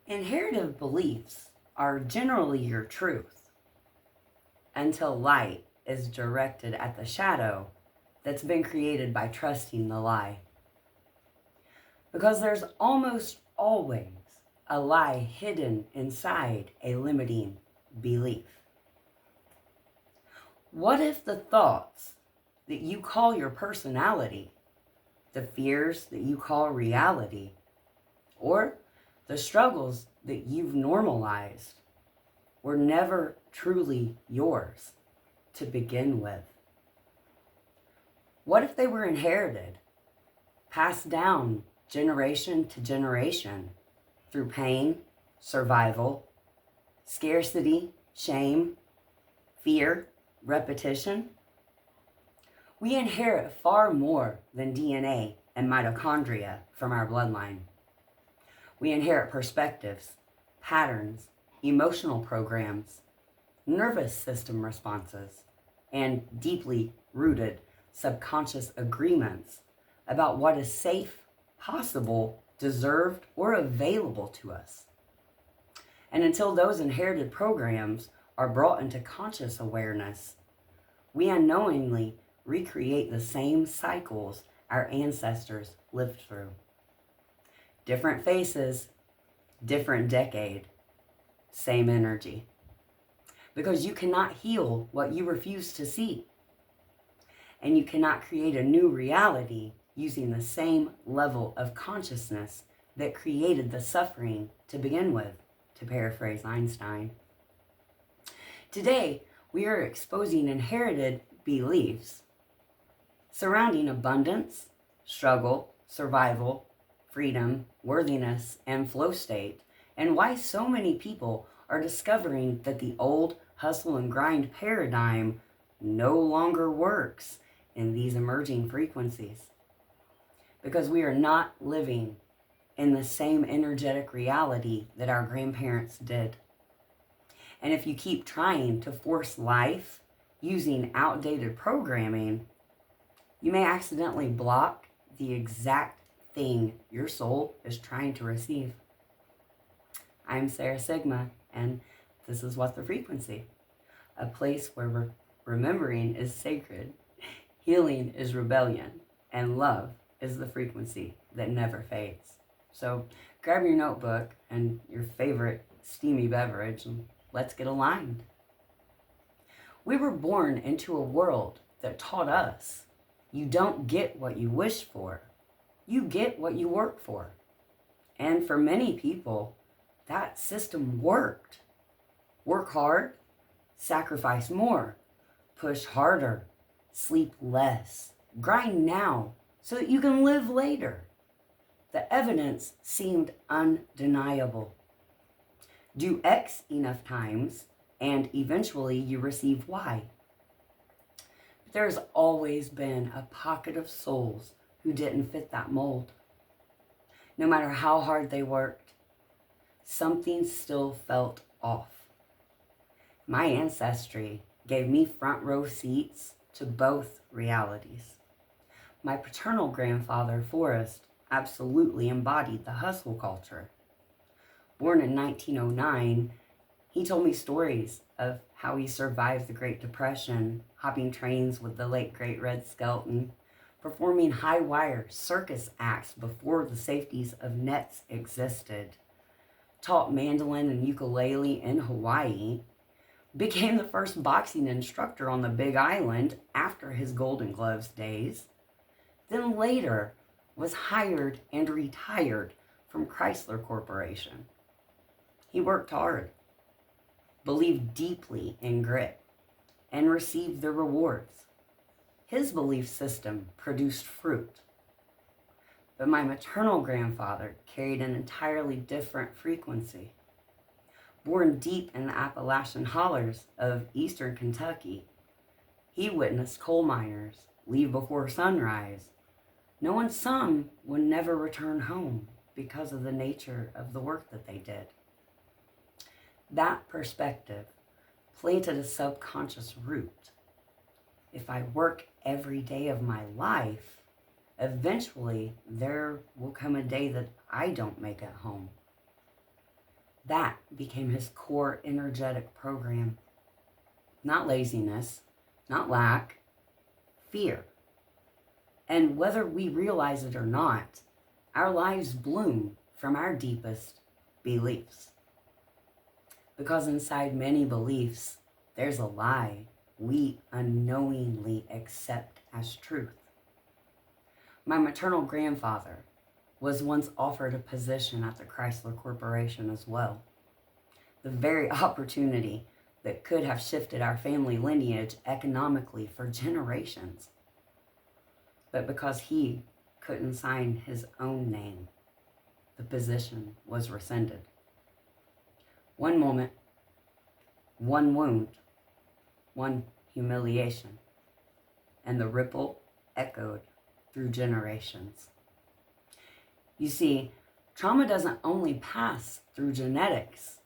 Inherited beliefs are generally your truth until light is directed at the shadow that's been created by trusting the lie. Because there's almost always a lie hidden inside a limiting belief. What if the thoughts that you call your personality, the fears that you call reality, or the struggles that you've normalized were never truly yours to begin with? What if they were inherited, passed down generation to generation through pain, survival, scarcity, shame, fear, repetition? We inherit far more than DNA and mitochondria from our bloodline. We inherit perspectives, patterns, emotional programs, nervous system responses, and deeply rooted subconscious agreements about what is safe, possible, deserved, or available to us. And until those inherited programs are brought into conscious awareness, we unknowingly recreate the same cycles our ancestors lived through. Different faces, different decade, same energy. Because you cannot heal what you refuse to see. And you cannot create a new reality using the same level of consciousness that created the suffering to begin with, to paraphrase Einstein. Today, we are exposing inherited beliefs surrounding abundance, struggle, survival, freedom, worthiness, and flow state, and why so many people are discovering that the old hustle and grind paradigm no longer works in these emerging frequencies. Because we are not living in the same energetic reality that our grandparents did. And if you keep trying to force life using outdated programming, you may accidentally block the exact thing your soul is trying to receive. I'm Sarah Sigma, and this is What the Frequency, a place where remembering is sacred, healing is rebellion, and love is the frequency that never fades. So grab your notebook and your favorite steamy beverage and let's get aligned. We were born into a world that taught us you don't get what you wish for, you get what you work for. And for many people, that system worked. Work hard, sacrifice more, push harder, sleep less, grind now so that you can live later. The evidence seemed undeniable. Do X enough times, and eventually you receive Y. But there's always been a pocket of souls who didn't fit that mold. No matter how hard they worked, something still felt off. My ancestry gave me front row seats to both realities. My paternal grandfather, Forrest, absolutely embodied the hustle culture. Born in 1909, he told me stories of how he survived the Great Depression, hopping trains with the late great Red Skelton, performing high-wire circus acts before the safeties of nets existed, taught mandolin and ukulele in Hawaii, became the first boxing instructor on the Big Island after his Golden Gloves days, then later was hired and retired from Chrysler Corporation. He worked hard, believed deeply in grit, and received the rewards. His belief system produced fruit. But my maternal grandfather carried an entirely different frequency. Born deep in the Appalachian hollers of eastern Kentucky, he witnessed coal miners leave before sunrise, knowing some would never return home because of the nature of the work that they did. That perspective planted a subconscious root. If I work every day of my life, eventually there will come a day that I don't make it home. That became his core energetic program. Not laziness, not lack, fear. And whether we realize it or not, our lives bloom from our deepest beliefs. Because inside many beliefs, there's a lie we unknowingly accept as truth. My maternal grandfather was once offered a position at the Chrysler Corporation as well. The very opportunity that could have shifted our family lineage economically for generations. But because he couldn't sign his own name, the position was rescinded. One moment, one wound, one humiliation, and the ripple echoed through generations. You see, trauma doesn't only pass through genetics,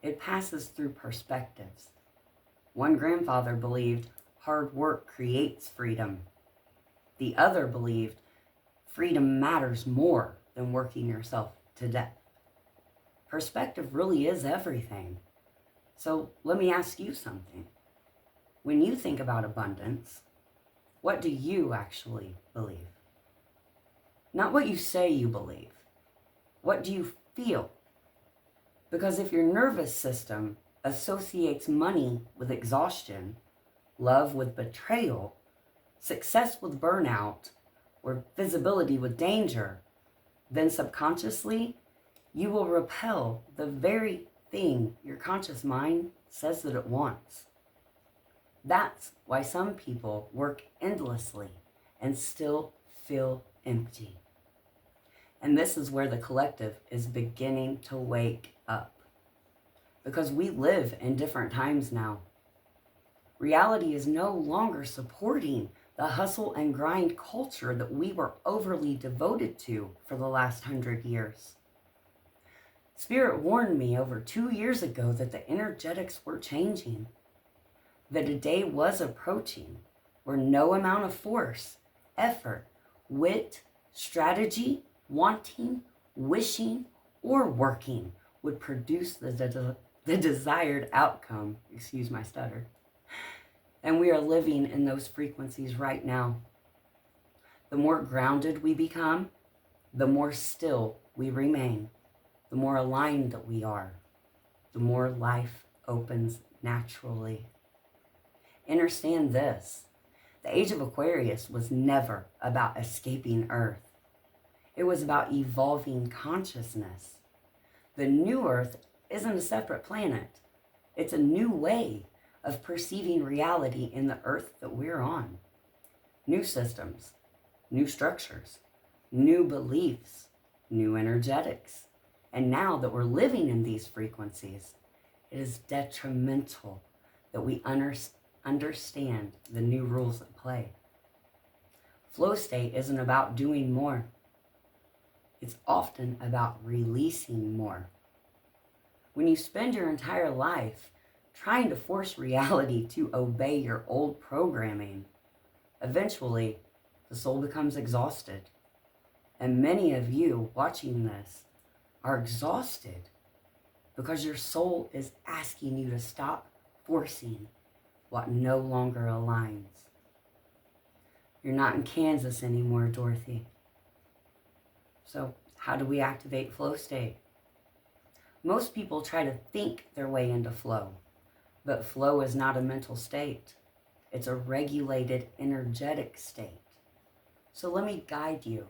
it passes through perspectives. One grandfather believed hard work creates freedom. The other believed freedom matters more than working yourself to death. Perspective really is everything. So let me ask you something. When you think about abundance, what do you actually believe? Not what you say you believe. What do you feel? Because if your nervous system associates money with exhaustion, love with betrayal, success with burnout, or visibility with danger, then subconsciously, you will repel the very thing your conscious mind says that it wants. That's why some people work endlessly and still feel empty. And this is where the collective is beginning to wake up. Because we live in different times now. Reality is no longer supporting the hustle and grind culture that we were overly devoted to for the last 100 years. Spirit warned me over 2 years ago that the energetics were changing, that a day was approaching where no amount of force, effort, wit, strategy, wanting, wishing, or working would produce the desired outcome. Excuse my stutter. And we are living in those frequencies right now. The more grounded we become, the more still we remain, the more aligned that we are, the more life opens naturally. Understand this. The Age of Aquarius was never about escaping Earth. It was about evolving consciousness. The new Earth isn't a separate planet. It's a new way of perceiving reality in the Earth that we're on. New systems, new structures, new beliefs, new energetics. And now that we're living in these frequencies, it is detrimental that we understand the new rules at play. Flow state isn't about doing more. It's often about releasing more. When you spend your entire life trying to force reality to obey your old programming, eventually the soul becomes exhausted. And many of you watching this are exhausted because your soul is asking you to stop forcing what no longer aligns. You're not in Kansas anymore, Dorothy. So how do we activate flow state? Most people try to think their way into flow, but flow is not a mental state. It's a regulated energetic state. So let me guide you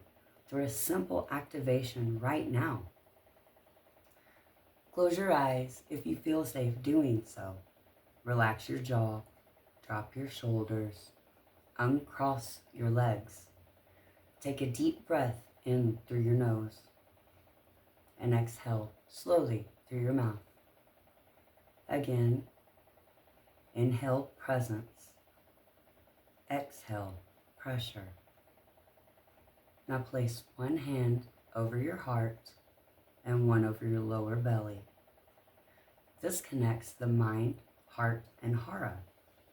through a simple activation right now. Close your eyes if you feel safe doing so. Relax your jaw, drop your shoulders, uncross your legs. Take a deep breath in through your nose and exhale slowly through your mouth. Again, inhale presence, exhale pressure. Now place one hand over your heart and one over your lower belly. This connects the mind, heart, and hara,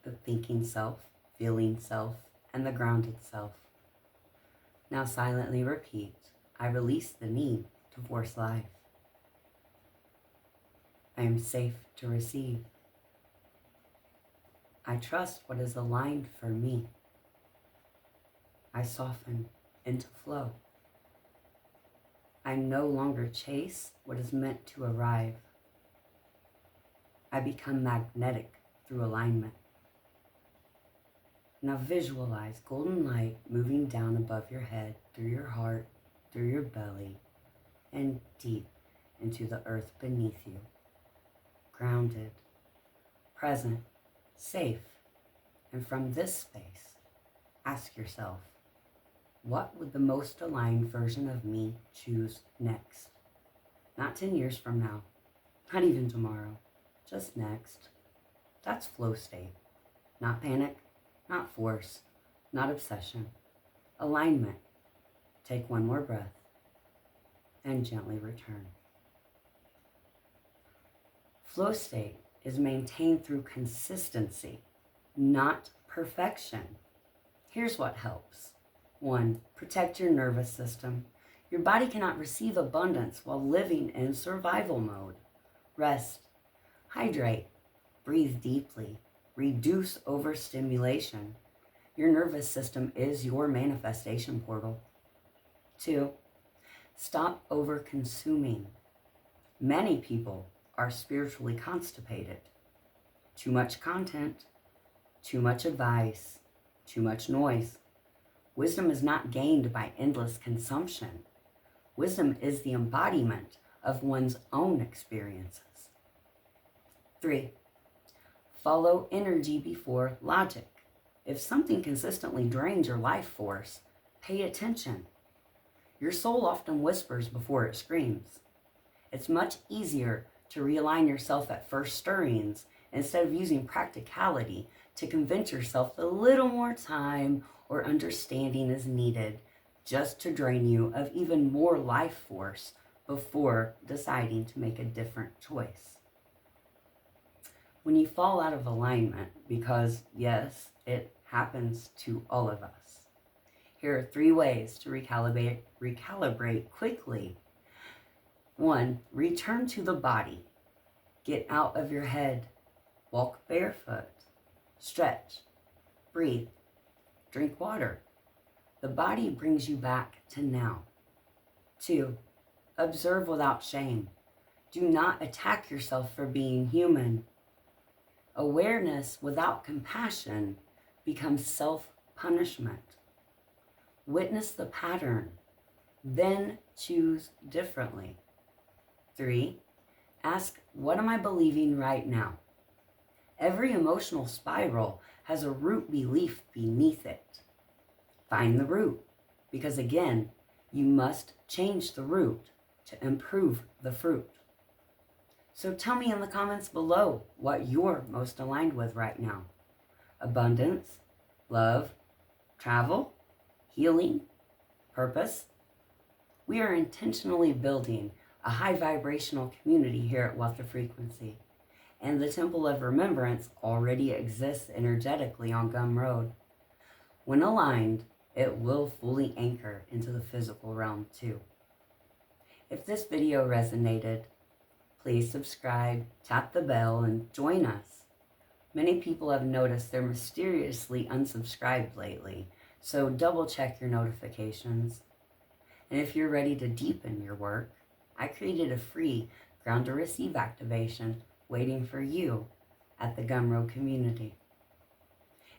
the thinking self, feeling self, and the grounded self. Now silently repeat, I release the need to force life. I am safe to receive. I trust what is aligned for me. I soften into flow. I no longer chase what is meant to arrive. I become magnetic through alignment. Now visualize golden light moving down above your head, through your heart, through your belly, and deep into the earth beneath you. Grounded, present, safe. And from this space, ask yourself, what would the most aligned version of me choose next? Not 10 years from now, not even tomorrow, just next. That's flow state. Not panic, not force, not obsession. Alignment. Take one more breath and gently return. Flow state is maintained through consistency, not perfection. Here's what helps. 1. Protect your nervous system. Your body cannot receive abundance while living in survival mode. Rest. Hydrate. Breathe deeply. Reduce overstimulation. Your nervous system is your manifestation portal. 2. Stop over-consuming. Many people are spiritually constipated. Too much content, too much advice, too much noise. Wisdom is not gained by endless consumption. Wisdom is the embodiment of one's own experiences. 3. Follow energy before logic. If something consistently drains your life force, pay attention. Your soul often whispers before it screams. It's much easier to realign yourself at first stirrings instead of using practicality to convince yourself that a little more time or understanding is needed just to drain you of even more life force before deciding to make a different choice. When you fall out of alignment, because yes, it happens to all of us, here are 3 ways to recalibrate quickly. 1, return to the body. Get out of your head. Walk barefoot. Stretch. Breathe. Drink water. The body brings you back to now. 2, observe without shame. Do not attack yourself for being human. Awareness without compassion becomes self-punishment. Witness the pattern, then choose differently. 3, ask, what am I believing right now? Every emotional spiral has a root belief beneath it. Find the root, because again, you must change the root to improve the fruit. So tell me in the comments below what you're most aligned with right now. Abundance, love, travel, healing, purpose. We are intentionally building a high vibrational community here at WTFrequency, and the Temple of Remembrance already exists energetically on Gumroad. When aligned, it will fully anchor into the physical realm too. If this video resonated, please subscribe, tap the bell, and join us. Many people have noticed they're mysteriously unsubscribed lately, so double check your notifications. And if you're ready to deepen your work, I created a free Ground to Receive activation waiting for you at the Gumroad community.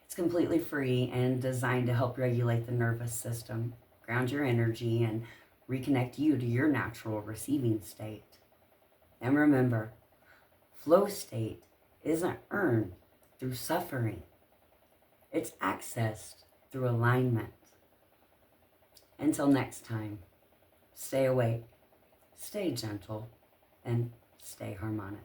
It's completely free and designed to help regulate the nervous system, ground your energy, and reconnect you to your natural receiving state. And remember, flow state isn't earned through suffering. It's accessed through alignment. Until next time, stay awake, stay gentle, and stay harmonic.